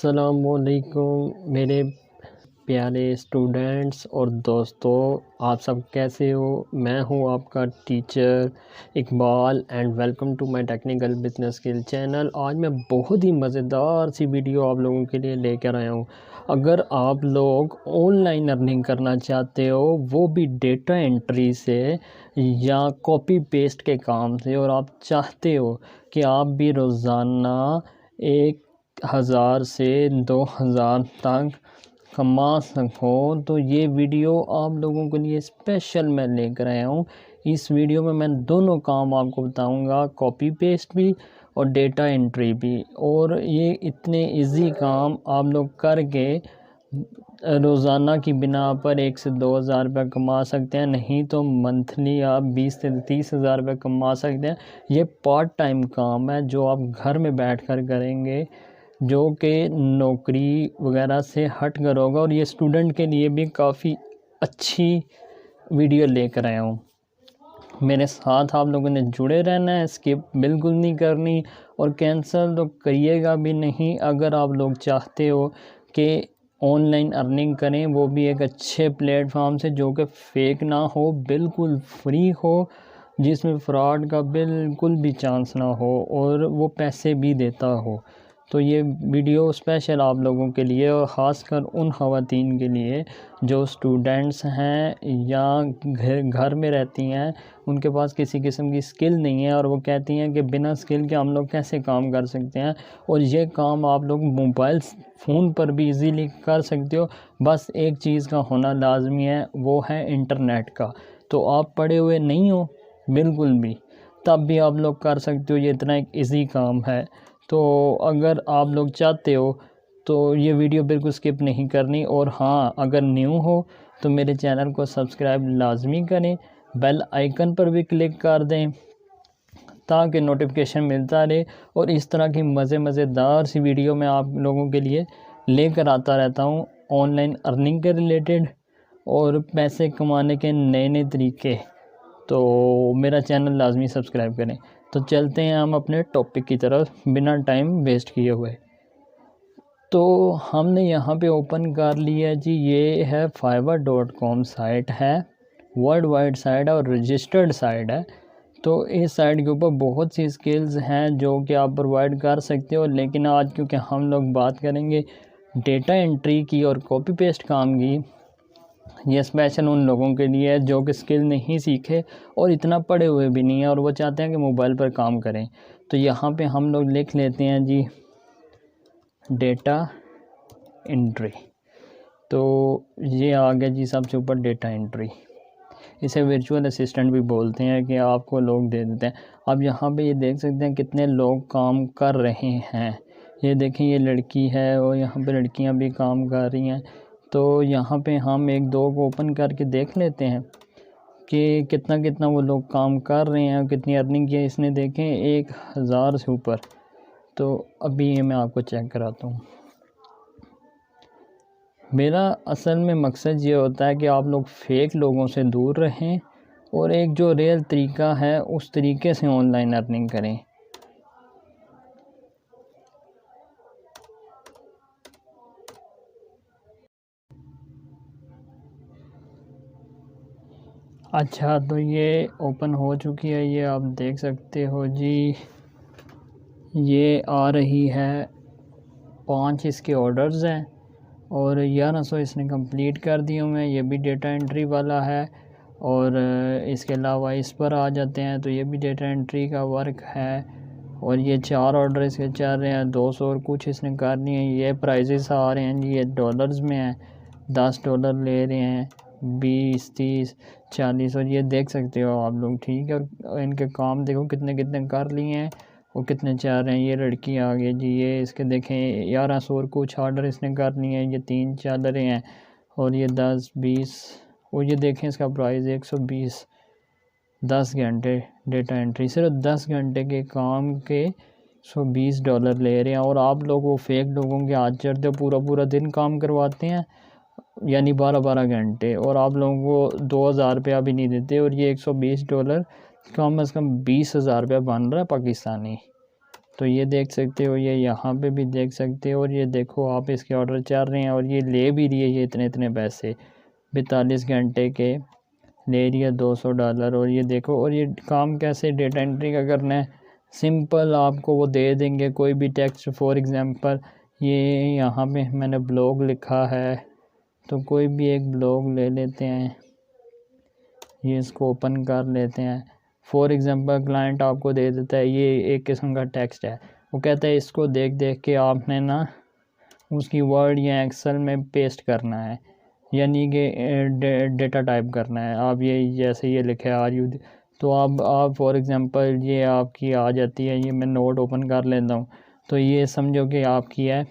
अस्सलामुअलैकुम मेरे प्यारे स्टूडेंट्स और दोस्तों, आप सब कैसे हो। मैं हूं आपका teacher Iqbal and welcome to my technical business skill channel. आज मैं बहुत ही मज़ेदार सी वीडियो आप लोगों के लिए लेकर आया हूं। अगर आप लोग ऑनलाइन अर्निंग करना चाहते हो, वो भी डेटा एंट्री से या कॉपी पेस्ट के काम से, और आप चाहते हो कि आप भी रोज़ाना 1,000 से 2,000 तक कमा सको, तो ये वीडियो आप लोगों के लिए स्पेशल मैं लेकर आया हूँ। इस वीडियो में मैं दोनों काम आपको बताऊंगा, कॉपी पेस्ट भी और डेटा एंट्री भी। और ये इतने इजी काम आप लोग करके रोज़ाना की बिना पर 1 से 2,000 रुपये कमा सकते हैं, नहीं तो मंथली आप 20 से 30,000 रुपये कमा सकते हैं। ये पार्ट टाइम काम है जो आप घर में बैठकर करेंगे, जो कि नौकरी वगैरह से हट कर होगा। और ये स्टूडेंट के लिए भी काफ़ी अच्छी वीडियो लेकर आया हूँ। मेरे साथ आप लोगों ने जुड़े रहना है, स्किप बिल्कुल नहीं करनी और कैंसिल तो करिएगा भी नहीं। अगर आप लोग चाहते हो कि ऑनलाइन अर्निंग करें, वो भी एक अच्छे प्लेटफॉर्म से जो कि फेक ना हो, बिल्कुल फ्री हो, जिसमें फ्रॉड का बिल्कुल भी चांस ना हो और वो पैसे भी देता हो, तो ये वीडियो स्पेशल आप लोगों के लिए और ख़ासकर उन ख़वातीन के लिए जो स्टूडेंट्स हैं या घर में रहती हैं, उनके पास किसी किस्म की स्किल नहीं है और वो कहती हैं कि बिना स्किल के हम लोग कैसे काम कर सकते हैं। और ये काम आप लोग मोबाइल फ़ोन पर भी इजीली कर सकते हो, बस एक चीज़ का होना लाजमी है, वो है इंटरनेट का। तो आप पढ़े हुए नहीं हो बिल्कुल भी, तब भी आप लोग कर सकते हो, ये इतना एक ईजी काम है। तो अगर आप लोग चाहते हो तो ये वीडियो बिल्कुल स्किप नहीं करनी। और हाँ, अगर न्यू हो तो मेरे चैनल को सब्सक्राइब लाजमी करें, बेल आइकन पर भी क्लिक कर दें ताकि नोटिफिकेशन मिलता रहे। और इस तरह की मज़ेदार सी वीडियो मैं आप लोगों के लिए लेकर आता रहता हूँ, ऑनलाइन अर्निंग के रिलेटेड और पैसे कमाने के नए नए तरीके। तो मेरा चैनल लाजमी सब्सक्राइब करें। तो चलते हैं हम अपने टॉपिक की तरफ बिना टाइम वेस्ट किए हुए। तो हमने यहाँ पे ओपन कर लिया जी, ये है fiverr.com साइट है, वर्ल्ड वाइड साइट है और रजिस्टर्ड साइट है। तो इस साइट के ऊपर बहुत सी स्किल्स हैं जो कि आप प्रोवाइड कर सकते हो, लेकिन आज क्योंकि हम लोग बात करेंगे डेटा एंट्री की और कॉपी पेस्ट काम की, ये स्पेशल उन लोगों के लिए है जो कि स्किल नहीं सीखे और इतना पढ़े हुए भी नहीं है और वो चाहते हैं कि मोबाइल पर काम करें। तो यहाँ पे हम लोग लिख लेते हैं जी डेटा एंट्री। तो ये आ गया जी सबसे ऊपर डेटा एंट्री। इसे वर्चुअल असिस्टेंट भी बोलते हैं कि आपको लोग दे देते हैं। अब यहाँ पे ये देख सकते हैं कितने लोग काम कर रहे हैं। ये देखें, ये लड़की है और यहाँ पे लड़कियाँ भी काम कर रही हैं। तो यहाँ पे हम एक दो को ओपन करके देख लेते हैं कि कितना वो लोग काम कर रहे हैं, कितनी अर्निंग की है इसने। देखें 1,000 से ऊपर। तो अभी ये मैं आपको चेक कराता हूँ। मेरा असल में मकसद ये होता है कि आप लोग फेक लोगों से दूर रहें और एक जो रियल तरीका है उस तरीके से ऑनलाइन अर्निंग करें। अच्छा, तो ये ओपन हो चुकी है, ये आप देख सकते हो जी। ये आ रही है 5 इसके ऑर्डर्स हैं और 1100 इसने कंप्लीट कर दिए हुए हैं। ये भी डेटा एंट्री वाला है। और इसके अलावा इस पर आ जाते हैं तो ये भी डेटा एंट्री का वर्क है। और ये 4 ऑर्डर इसके चल रहे हैं, 200 और कुछ इसने करनी है। ये प्राइजेस आ रहे हैं जी, ये डॉलर्स में हैं, $10 ले रहे हैं, 20, 30, 40। और ये देख सकते हो आप लोग, ठीक है। और इनके काम देखो कितने कर लिए हैं वो कितने चाह रहे हैं। ये लड़की आ गई जी, ये इसके देखें 1100 और कुछ ऑर्डर इसने करनी है। ये 3 चल रहे हैं और ये 10, 20। और ये देखें इसका प्राइस 120। 10 घंटे डेटा एंट्री, सिर्फ 10 घंटे के काम के $120 ले रहे हैं। और आप लोग वो फेक लोगों के हाथ चढ़ते पूरा दिन काम करवाते हैं, यानी 12 घंटे, और आप लोगों को 2,000 रुपया भी नहीं देते। और ये $120 कम अज़ कम 20,000 रुपया बन रहा है पाकिस्तानी। तो तो ये देख सकते हो, ये यहाँ पे भी देख सकते हो। और ये देखो आप इसके ऑर्डर चल रहे हैं और ये ले भी रही है ये इतने इतने पैसे, 42 घंटे के ले रही है $200। और ये देखो, और ये काम कैसे डेटा एंट्री का करना है, सिंपल आपको वो दे देंगे कोई भी टेक्स्ट। फॉर एग्ज़ाम्पल ये यहाँ पे मैंने ब्लॉग लिखा है, तो कोई भी एक ब्लॉग ले लेते हैं, ये इसको ओपन कर लेते हैं। फॉर एग्ज़ाम्पल क्लाइंट आपको दे देता है, ये एक किस्म का टेक्स्ट है, वो कहता है इसको देख देख के आपने ना उसकी वर्ड या एक्सेल में पेस्ट करना है, यानी कि डेटा टाइप करना है। आप ये जैसे ये लिखे आर यू, तो आप फॉर एग्ज़ाम्पल ये आपकी आ जाती है, ये मैं नोट ओपन कर लेता हूँ, तो ये समझो कि आपकी है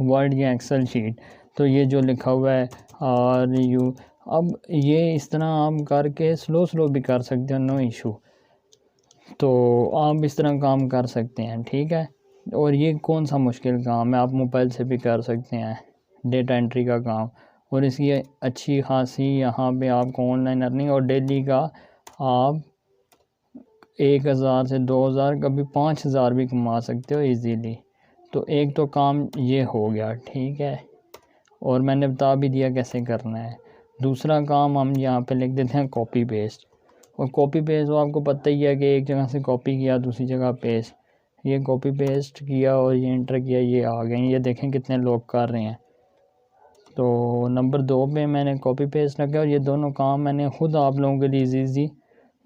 वर्ड या एक्सेल शीट। तो ये जो लिखा हुआ है आर यू, अब ये इस तरह आप करके स्लो भी कर सकते हो, नो इशू। तो आप इस तरह काम कर सकते हैं, ठीक है। और ये कौन सा मुश्किल काम है, आप मोबाइल से भी कर सकते हैं डेटा एंट्री का काम। और इसकी अच्छी खासी यहाँ पे आपको ऑनलाइन अर्निंग, और डेली का आप 1000 से 2000 कभी 5000 भी कमा सकते हो इजीली। तो एक तो काम ये हो गया, ठीक है, और मैंने बता भी दिया कैसे करना है। दूसरा काम हम यहाँ पे लिख देते हैं कॉपी पेस्ट। और कॉपी पेस्ट वो आपको पता ही है कि एक जगह से कॉपी किया दूसरी जगह पेस्ट, ये कॉपी पेस्ट किया और ये इंटर किया, ये आ गए। ये देखें कितने लोग कर रहे हैं। तो नंबर 2 पे मैंने कॉपी पेस्ट रखा, और ये दोनों काम मैंने ख़ुद आप लोगों के लिए ईजी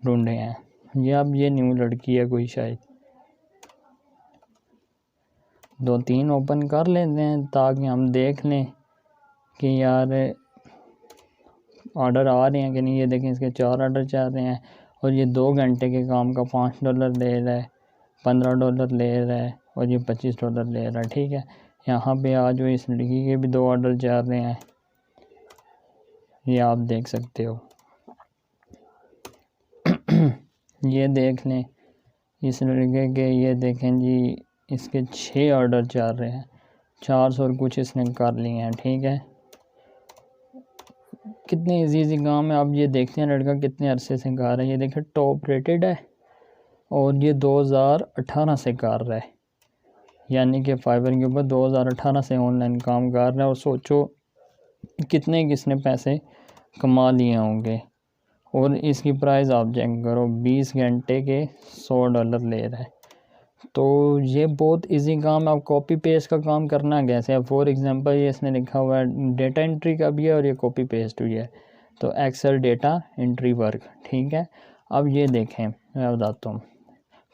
ढूंढे हैं। ये अब ये न्यू लड़की है कोई, शायद 2-3 ओपन कर लेते हैं ताकि हम देख लें कि यार ऑर्डर आ रहे हैं कि नहीं। ये देखें इसके 4 ऑर्डर चल रहे हैं, और ये 2 घंटे के काम का $5 ले रहा है, $15 ले रहा है, और ये $25 ले रहा है, ठीक है। यहाँ पे आज वो इस लड़की के भी 2 ऑर्डर चल रहे हैं, ये आप देख सकते हो। ये देख लें इस लड़के के, ये देखें जी इसके 6 ऑर्डर चल रहे हैं, 400 और कुछ इसने कर लिए हैं, ठीक है। कितने इजी काम है। अब ये देखते हैं लड़का कितने अरसे से कर रहा है। ये देखें टॉप रेटेड है, और ये 2018 से कर रहा है, यानी कि फाइवर के ऊपर 2018 से ऑनलाइन काम कर रहा है। और सोचो कितने किसने पैसे कमा लिए होंगे। और इसकी प्राइस आप चेक करो, 20 घंटे के $100 ले रहा है। तो ये बहुत इजी काम है। अब कॉपी पेस्ट का काम करना कैसे है, फॉर एग्जांपल ये इसने लिखा हुआ है डेटा एंट्री का भी है और ये कॉपी पेस्ट भी है, तो एक्सेल डेटा एंट्री वर्क, ठीक है। अब ये देखें मैं बताता हूँ,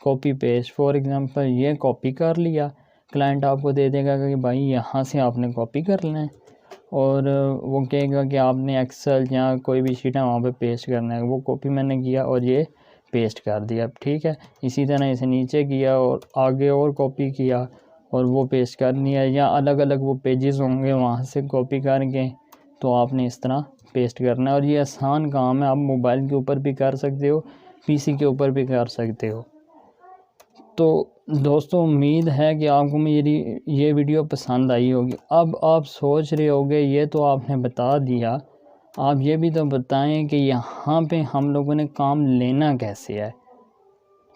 कॉपी पेस्ट फॉर एग्जांपल ये कॉपी कर लिया, क्लाइंट आपको दे देगा कि भाई यहाँ से आपने कॉपी कर लेना है, और वो कहेगा कि आपने एक्सेल या कोई भी शीट है वहाँ पे पेस्ट करना है। वो कॉपी मैंने किया और ये पेस्ट कर दिया, ठीक है। इसी तरह इसे नीचे किया और आगे और कॉपी किया और वो पेस्ट करनी है, या अलग अलग वो पेजेस होंगे वहाँ से कॉपी करके तो आपने इस तरह पेस्ट करना है। और ये आसान काम है, आप मोबाइल के ऊपर भी कर सकते हो, पीसी के ऊपर भी कर सकते हो। तो दोस्तों उम्मीद है कि आपको मेरी ये वीडियो पसंद आई होगी। अब आप सोच रहे होगे ये तो आपने बता दिया, आप ये भी तो बताएं कि यहाँ पे हम लोगों ने काम लेना कैसे है,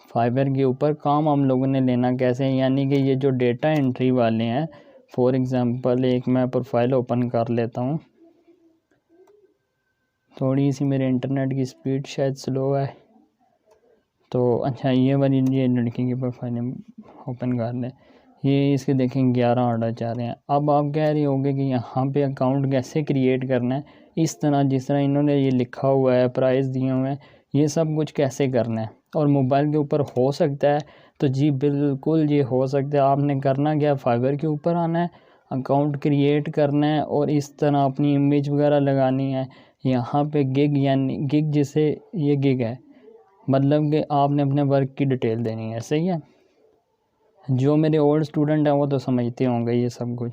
फाइवर के ऊपर काम हम लोगों ने लेना कैसे है। यानी कि ये जो डेटा एंट्री वाले हैं, फॉर एग्ज़ाम्पल एक मैं प्रोफाइल ओपन कर लेता हूँ, थोड़ी सी मेरे इंटरनेट की स्पीड शायद स्लो है, तो अच्छा ये वाली ये लड़की की प्रोफाइल ओपन कर लें। ये इसके देखें 11 ऑर्डर चाह रहे हैं। अब आप कह रहे होंगे कि यहाँ पे अकाउंट कैसे क्रिएट करना है, इस तरह जिस तरह इन्होंने ये लिखा हुआ है, प्राइस दिए हुए हैं, ये सब कुछ कैसे करना है और मोबाइल के ऊपर हो सकता है। तो जी बिल्कुल ये हो सकता है। आपने करना क्या, फाइवर के ऊपर आना है, अकाउंट क्रिएट करना है और इस तरह अपनी इमेज वगैरह लगानी है। यहाँ पे गिग, यानी गिग जिसे ये गिग है, मतलब कि आपने अपने वर्क की डिटेल देनी है, सही है। जो मेरे ओल्ड स्टूडेंट हैं वो तो समझते होंगे ये सब कुछ।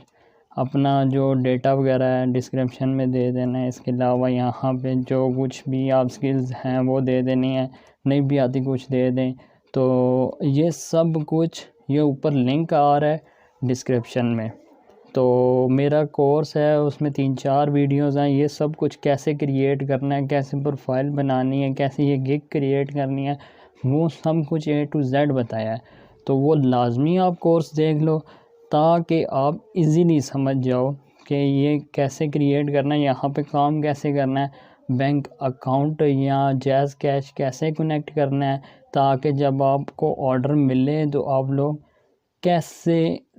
अपना जो डेटा वगैरह है डिस्क्रिप्शन में दे देना है। इसके अलावा यहाँ पे जो कुछ भी आप स्किल्स हैं वो दे देनी है, नहीं भी आती कुछ दे दें। तो ये सब कुछ ये ऊपर लिंक आ रहा है डिस्क्रिप्शन में। तो मेरा कोर्स है, उसमें 3-4 वीडियोज़ हैं, ये सब कुछ कैसे क्रिएट करना है, कैसे प्रोफाइल बनानी है, कैसे ये गिग क्रिएट करनी है, वो सब कुछ A to Z बताया है। तो वो लाजमी आप कोर्स देख लो ताकि आप इजीली समझ जाओ कि ये कैसे क्रिएट करना है, यहाँ पे काम कैसे करना है, बैंक अकाउंट या जैज़ कैश कैसे कनेक्ट करना है, ताकि जब आपको ऑर्डर मिले तो आप लोग कैसे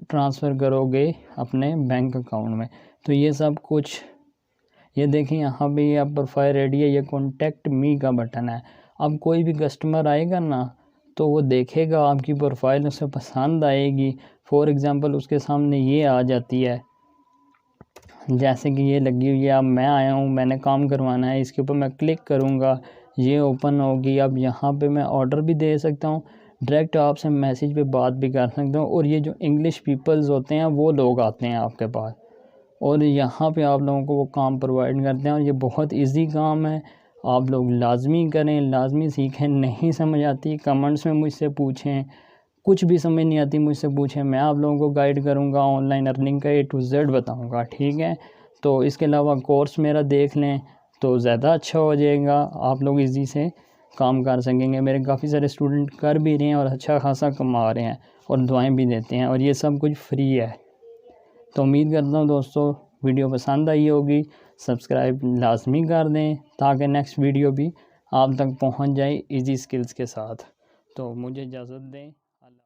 ट्रांसफ़र करोगे अपने बैंक अकाउंट में। तो ये सब कुछ, ये देखिए यहाँ पे ये आप प्रोफाइल रेडी है, ये कॉन्टेक्ट मी का बटन है। अब कोई भी कस्टमर आएगा ना तो वो देखेगा आपकी प्रोफाइल, उसे पसंद आएगी। फॉर एग्ज़ाम्पल उसके सामने ये आ जाती है, जैसे कि ये लगी हुई है, अब मैं आया हूँ, मैंने काम करवाना है, इसके ऊपर मैं क्लिक करूँगा, ये ओपन होगी। अब यहाँ पे मैं ऑर्डर भी दे सकता हूँ, डायरेक्ट आपसे मैसेज पे बात भी कर सकता हूँ। और ये जो इंग्लिश पीपल्स होते हैं वो लोग आते हैं आपके पास और यहाँ पे आप लोगों को वो काम प्रोवाइड करते हैं। और ये बहुत इजी काम है, आप लोग लाजमी करें, लाजमी सीखें। नहीं समझ आती कमेंट्स में मुझसे पूछें, कुछ भी समझ नहीं आती मुझसे पूछें, मैं आप लोगों को गाइड करूँगा, ऑनलाइन अर्निंग का A to Z बताऊँगा, ठीक है। तो इसके अलावा कोर्स मेरा देख लें तो ज़्यादा अच्छा हो जाएगा, आप लोग ईज़ी से काम कर सकेंगे। मेरे काफ़ी सारे स्टूडेंट कर भी रहे हैं और अच्छा खासा कमा रहे हैं और दुआएँ भी देते हैं, और ये सब कुछ फ्री है। तो उम्मीद करता हूँ दोस्तों वीडियो पसंद आई होगी, सब्सक्राइब लाजमी कर दें ताकि नेक्स्ट वीडियो भी आप तक पहुँच जाए इजी स्किल्स के साथ। तो मुझे इजाज़त दें।